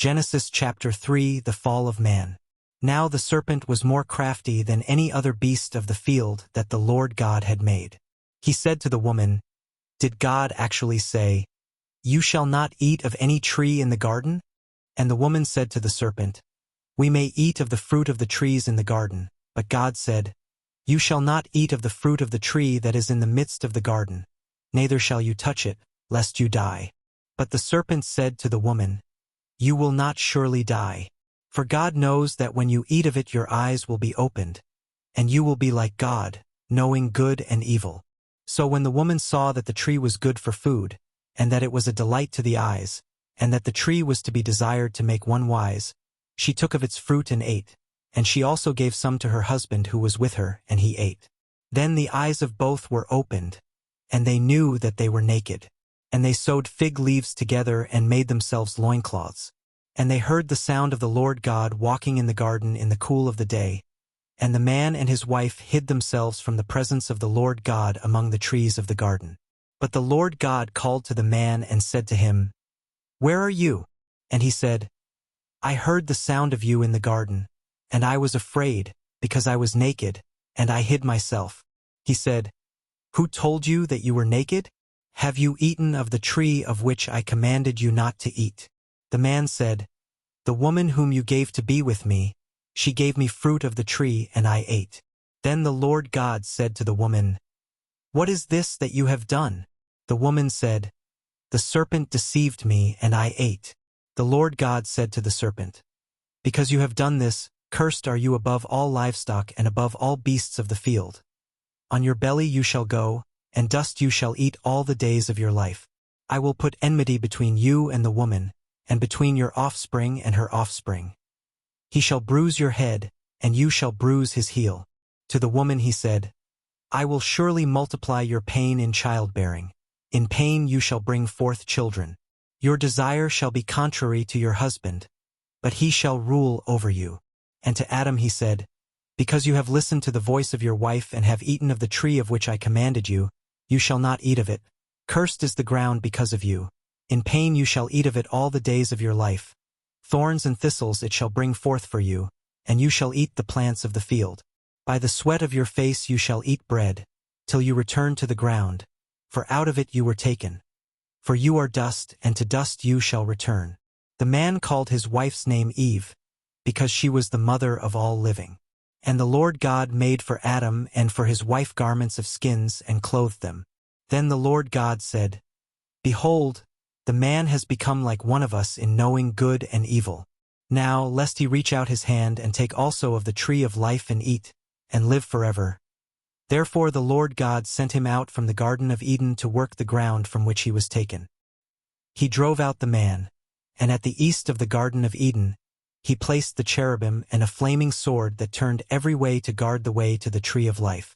Genesis chapter 3, the fall of man. Now the serpent was more crafty than any other beast of the field that the Lord God had made. He said to the woman, "Did God actually say, 'You shall not eat of any tree in the garden?'" And the woman said to the serpent, "We may eat of the fruit of the trees in the garden, but God said, 'You shall not eat of the fruit of the tree that is in the midst of the garden, neither shall you touch it, lest you die.' But the serpent said to the woman, 'You will not surely die. For God knows that when you eat of it your eyes will be opened, and you will be like God, knowing good and evil.' So when the woman saw that the tree was good for food, and that it was a delight to the eyes, and that the tree was to be desired to make one wise, she took of its fruit and ate, and she also gave some to her husband who was with her, and he ate. Then the eyes of both were opened, and they knew that they were naked. And they sewed fig leaves together and made themselves loincloths. And they heard the sound of the Lord God walking in the garden in the cool of the day. And the man and his wife hid themselves from the presence of the Lord God among the trees of the garden. But the Lord God called to the man and said to him, "Where are you?" And he said, "I heard the sound of you in the garden, and I was afraid, because I was naked, and I hid myself." He said, "Who told you that you were naked? Have you eaten of the tree of which I commanded you not to eat?" The man said, "The woman whom you gave to be with me, she gave me fruit of the tree, and I ate." Then the Lord God said to the woman, "What is this that you have done?" The woman said, "The serpent deceived me, and I ate." The Lord God said to the serpent, "Because you have done this, cursed are you above all livestock and above all beasts of the field. On your belly you shall go, and dust you shall eat all the days of your life. I will put enmity between you and the woman, and between your offspring and her offspring. He shall bruise your head, and you shall bruise his heel." To the woman he said, "I will surely multiply your pain in childbearing. In pain you shall bring forth children. Your desire shall be contrary to your husband, but he shall rule over you." And to Adam he said, "Because you have listened to the voice of your wife and have eaten of the tree of which I commanded you, you shall not eat of it. Cursed is the ground because of you. In pain you shall eat of it all the days of your life. Thorns and thistles it shall bring forth for you, and you shall eat the plants of the field. By the sweat of your face you shall eat bread, till you return to the ground, for out of it you were taken. For you are dust, and to dust you shall return." The man called his wife's name Eve, because she was the mother of all living. And the Lord God made for Adam and for his wife garments of skins and clothed them. Then the Lord God said, "Behold, the man has become like one of us in knowing good and evil. Now, lest he reach out his hand and take also of the tree of life and eat, and live forever." Therefore the Lord God sent him out from the Garden of Eden to work the ground from which he was taken. He drove out the man, and at the east of the Garden of Eden, he placed the cherubim and a flaming sword that turned every way to guard the way to the tree of life.